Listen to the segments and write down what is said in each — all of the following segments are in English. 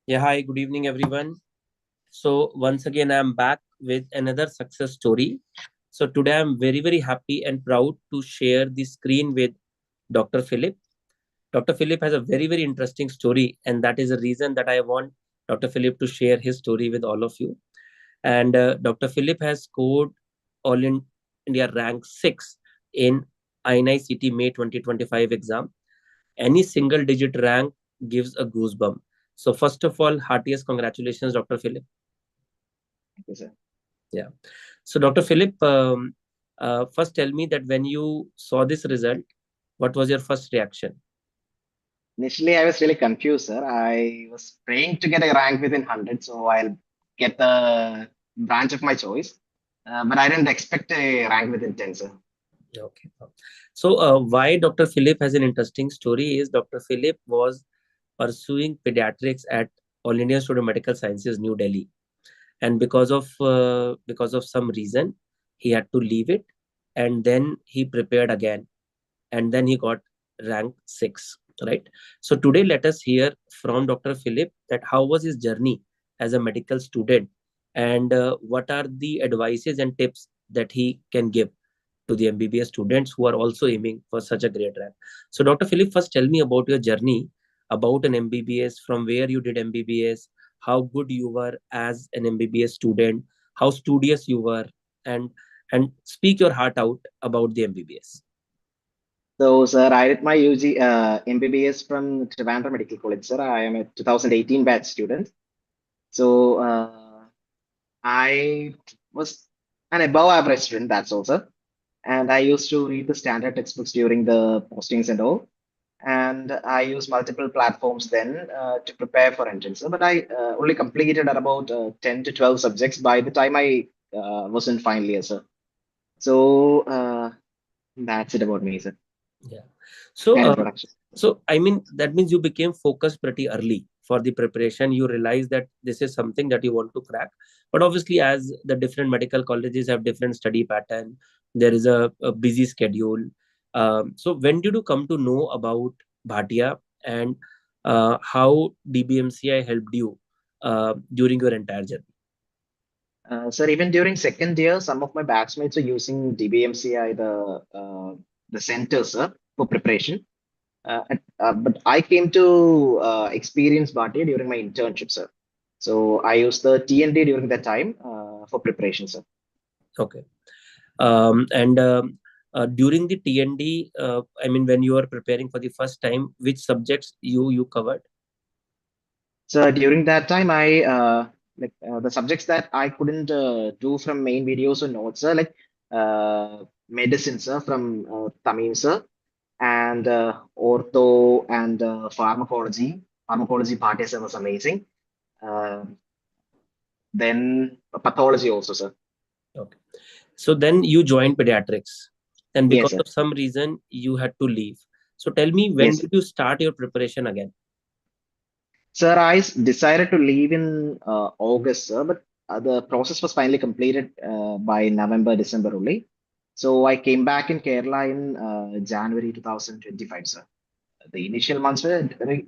Yeah, hi, good evening, everyone. So, once again, I'm back with another success story. So, today I'm very, very happy and proud to share the screen with Dr. Philip. Dr. Philip has a very, very interesting story, and that is the reason that I want Dr. Philip to share his story with all of you. And Dr. Philip has scored All in India rank 6 in INICET May 2025 exam. Any single digit rank gives a goosebump. So, first of all, heartiest congratulations, Dr. Philip. Thank you, sir. Yeah. So, Dr. Philip, first tell me that when you saw this result, what was your first reaction? Initially, I was really confused, sir. I was praying to get a rank within 100, so I'll get the branch of my choice. But I didn't expect a rank within 10, sir. Okay. So, why Dr. Philip has an interesting story is Dr. Philip was pursuing pediatrics at All India Institute of Medical Sciences, New Delhi, and because of some reason, he had to leave it, and then he prepared again, and then he got rank 6, right? So today let us hear from Dr. Philip that how was his journey as a medical student, and what are the advices and tips that he can give to the MBBS students who are also aiming for such a great rank. So Dr. Philip, first tell me about your journey about an MBBS, from where you did MBBS, how good you were as an MBBS student, how studious you were, and speak your heart out about the MBBS. So, sir, I did my UG MBBS from Trivandrum Medical College, sir. I am a 2018 batch student. So, I was an above average student, that's all, sir. And I used to read the standard textbooks during the postings and all. And I used multiple platforms then to prepare for entrance. But I only completed at about 10 to 12 subjects by the time I was in final year, sir. So that's it about me, sir. Yeah. So, Kind introduction. I mean, that means you became focused pretty early for the preparation. You realized that this is something that you want to crack. But obviously, as the different medical colleges have different study pattern, there is a busy schedule. So, when did you come to know about Bhatia, and how DBMCI helped you during your entire journey? Sir, even during second year, some of my batchmates are using DBMCI, the center, sir, for preparation. But I came to experience Bhatia during my internship, sir. So I used the TND during that time for preparation, sir. Okay. And during the TND, I mean, when you were preparing for the first time, which subjects you covered? So during that time, I the subjects that I couldn't do from main videos or notes, sir, like medicine, sir, from Tamim, sir, and ortho and pharmacology. Pharmacology part sir, was amazing. Uh, then pathology also, sir. Okay. So then you joined pediatrics, and Yes, because sir. of some reason you had to leave. So tell me, when Yes, did you start your preparation again? sir. I decided to leave in August, sir, but the process was finally completed by November, December only. So I came back in Kerala in January 2025, sir. The initial months were very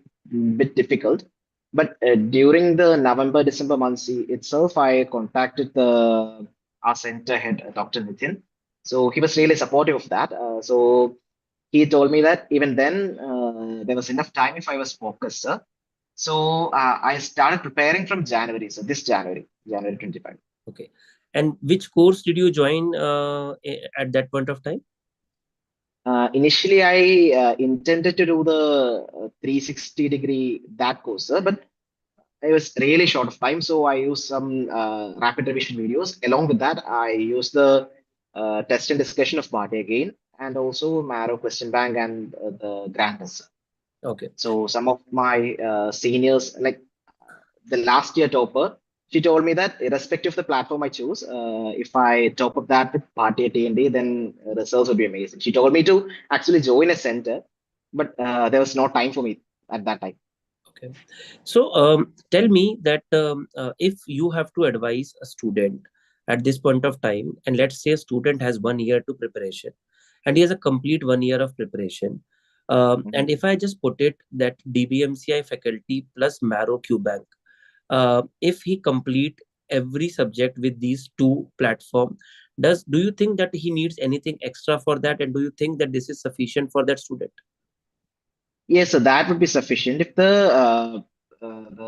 bit difficult, but during the November December months itself, I contacted the our center head, Dr. Nitin. So he was really supportive of that. So he told me that even then there was enough time if I was focused, sir. So I started preparing from January, so this January, January 25. Okay. And which course did you join at that point of time? Initially, I intended to do the 360-degree that course, sir, but I was really short of time, so I used some rapid revision videos. Along with that, I used the test and discussion of Bhatia again, and also Marrow question bank and the grand test, sir. Okay. So some of my seniors, like the last year topper, she told me that irrespective of the platform I choose, if I top up that with Party at TND, then results would be amazing. She told me to actually join a center, but there was no time for me at that time. Okay. So tell me that if you have to advise a student at this point of time, and let's say a student has 1 year to preparation, and he has a complete 1 year of preparation, Mhm. and if I just put it that DBMCI faculty plus Marrow Q Bank, if he complete every subject with these two platform, do you think that he needs anything extra for that, and do you think that this is sufficient for that student? Yes, so that would be sufficient. If the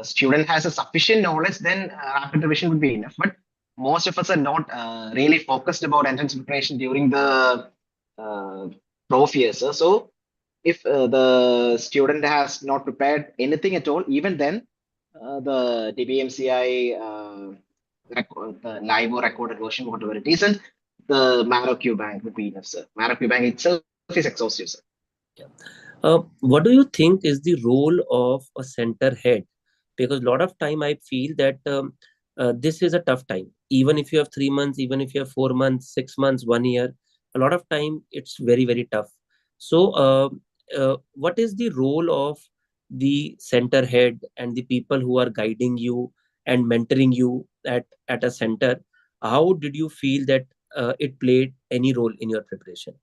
student has a sufficient knowledge, then rapid revision would be enough. But most of us are not really focused about entrance preparation during the uh, prof years. So if the student has not prepared anything at all, even then the DBMCI the live or recorded version, whatever it is, and the Marrow Q bank would be enough, sir. Marrow Q bank itself is exhaustive, sir. Yeah. What do you think is the role of a center head? Because a lot of time I feel that this is a tough time. Even if you have 3 months, even if you have 4 months, 6 months, 1 year, a lot of time it's very, very tough. So, what is the role of the center head and the people who are guiding you and mentoring you at a center? How did you feel that it played any role in your preparation?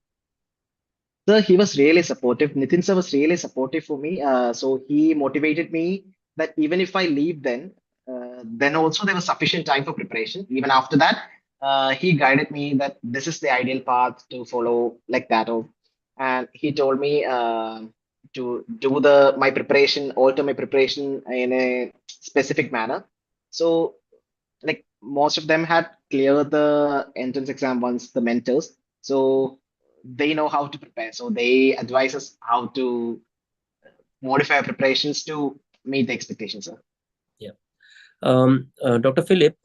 Sir, he was really supportive. Nitin sir was really supportive for me. So he motivated me that even if I leave then also there was sufficient time for preparation. Even after that, he guided me that this is the ideal path to follow, like that. And he told me to do my preparation, alter my preparation in a specific manner. So like most of them had cleared the entrance exam once, the mentors. So they know how to prepare. So they advise us how to modify our preparations to meet the expectations, sir. Yeah. Dr. Philip,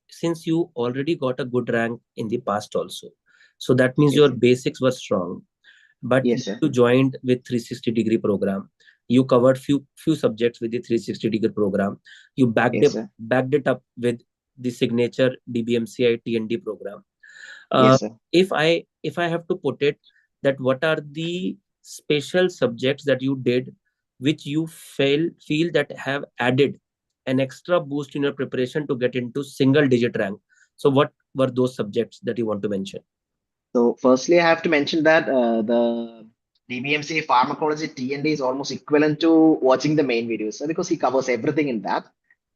since you already got a good rank in the past also, so that means Yes, your sir. basics were strong. But Yes, sir. you joined with 360-degree program. You covered few subjects with the 360-degree program. You Yes, sir. backed it up with the signature DBMCI TND program. Uh, Yes, sir. if I have to put it, that what are the special subjects that you did, which you feel that have added an extra boost in your preparation to get into single digit rank? So what were those subjects that you want to mention? So firstly, I have to mention that the DBMC pharmacology TND is almost equivalent to watching the main videos, sir, because he covers everything in that.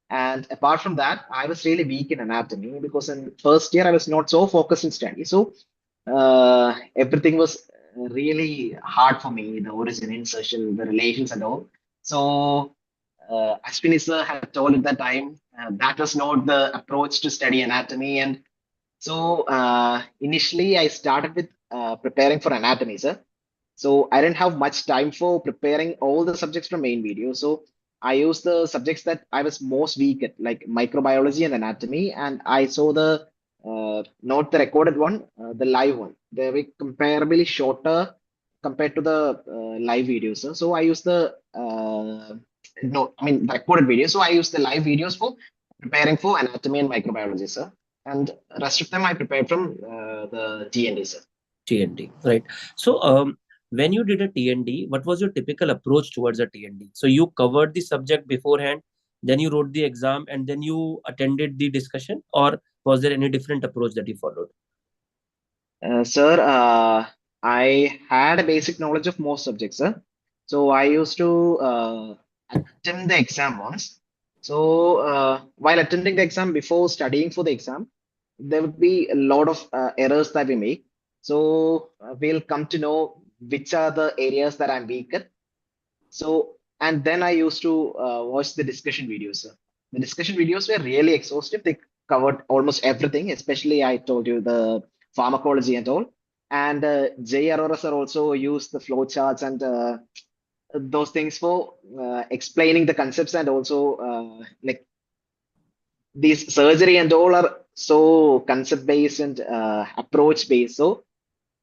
And apart from that, I was really weak in anatomy because in first year I was not so focused in study. So everything was really hard for me, the origin, insertion, the relations and all. So Ashwini sir had told at that time that was not the approach to study anatomy. And so initially I started with preparing for anatomy, sir. So I didn't have much time for preparing all the subjects from main video. So I used the subjects that I was most weak at, like microbiology and anatomy, and I saw the not the recorded one, the live one. They were comparably shorter compared to the live videos. So I used the no, I mean the recorded video. So I used the live videos for preparing for anatomy and microbiology, sir. And rest of them I prepared from the TND, sir. TND, right? So, when you did a TND, what was your typical approach towards a TND? So you covered the subject beforehand, then you wrote the exam, and then you attended the discussion, or was there any different approach that you followed? Sir, I had a basic knowledge of most subjects, sir. So I used to attempt the exam once. So while attempting the exam before studying for the exam, there would be a lot of errors that we make. So we'll come to know which are the areas that I'm weak at. So, and then I used to watch the discussion videos, sir. The discussion videos were really exhaustive. They covered almost everything, especially I told you the pharmacology and all. And J. Arora sir also used the flow charts and those things for explaining the concepts, and also like these surgery and all are so concept based and approach based. So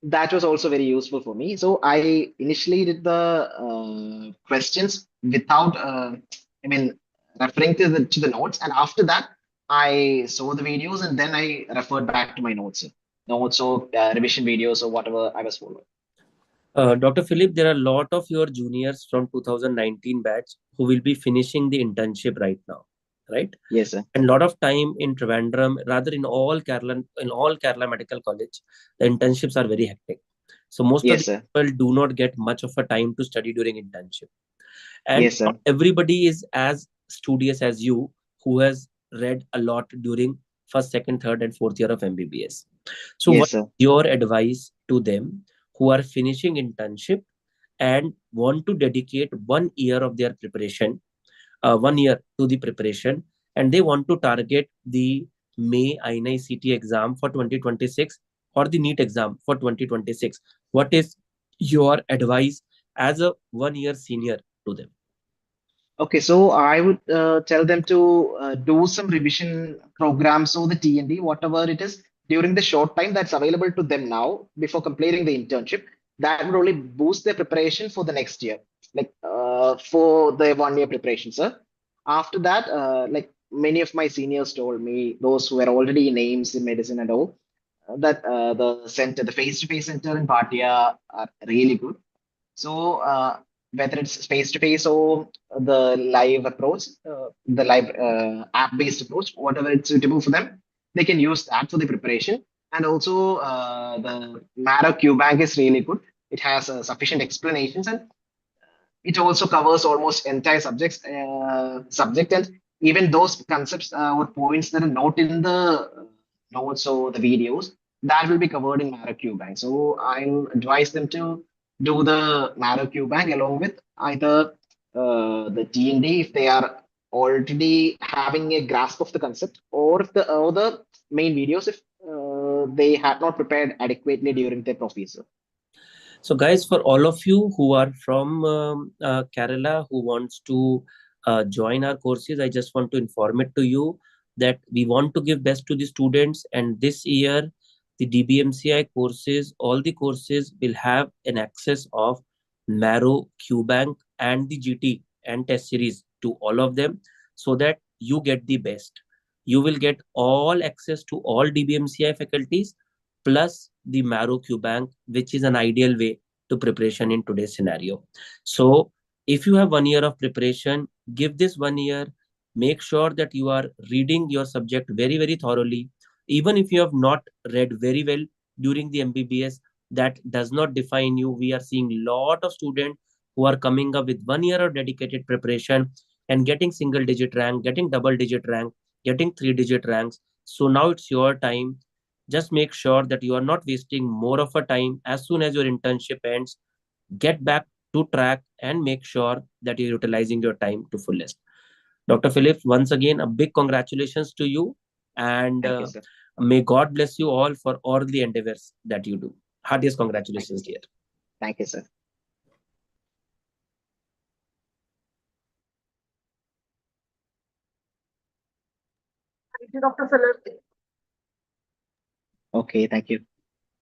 that was also very useful for me. So I initially did the questions without, I mean, referring to the notes, and after that, I saw the videos and then I referred back to my notes or revision videos or whatever I was following. Dr. Philip, there are a lot of your juniors from 2019 batch who will be finishing the internship right now, right? Yes, sir. And a lot of time in Trivandrum, rather in all Kerala Medical College, the internships are very hectic. So most of Yes, the sir. people do not get much of a time to study during internship. And Yes, not sir. everybody is as studious as you, who has read a lot during first, second, third, and fourth year of MBBS. So, what Yes, sir. is your advice to them who are finishing internship and want to dedicate 1 year of their preparation, 1 year to the preparation, and they want to target the May INICET exam for 2026 or the NEET exam for 2026? What is your advice as a 1 year senior to them? Okay, so I would tell them to do some revision programs or the TND, whatever it is, during the short time that's available to them now before completing the internship. That would only boost their preparation for the next year, like for the 1 year preparation, sir. After that, like many of my seniors told me, those who were already names in medicine and all, that the center, the face-to-face center in Bhatia are really good. So whether it's face to face or the live approach, the live app based approach, whatever it's suitable for them, they can use that for the preparation. And also the Maro Q Bank is really good. It has sufficient explanations, and it also covers almost entire subject, and even those concepts or points that are not in the notes or the videos, that will be covered in Maro Q Bank. So I'll advise them to do the Maro Q Bank along with either the TND if they are already having a grasp of the concept, or if the main videos if they had not prepared adequately during their professor. So, guys, for all of you who are from Kerala who wants to join our courses, I just want to inform it to you that we want to give best to the students, and this year the DBMCI courses, all the courses will have an access of Marrow, QBank, and the GT and test series to all of them, so that you get the best. You will get all access to all DBMCI faculties plus the Marrow Q Bank, which is an ideal way to preparation in today's scenario. So, if you have 1 year of preparation, give this 1 year. Make sure that you are reading your subject very, very thoroughly. Even if you have not read very well during the MBBS, that does not define you. We are seeing lot of students who are coming up with 1 year of dedicated preparation and getting single digit rank, getting double digit rank, getting three digit ranks. So now it's your time. Just make sure that you are not wasting more of a time. As soon as your internship ends, get back to track and make sure that you're utilizing your time to fullest. Dr. Philip, once again, a big congratulations to you, and Thank you, sir. may God bless you all for all the endeavors that you do. Heartiest Thank you, congratulations, sir. dear. Thank you, sir. Thank you, Dr. Philip. Okay, thank you.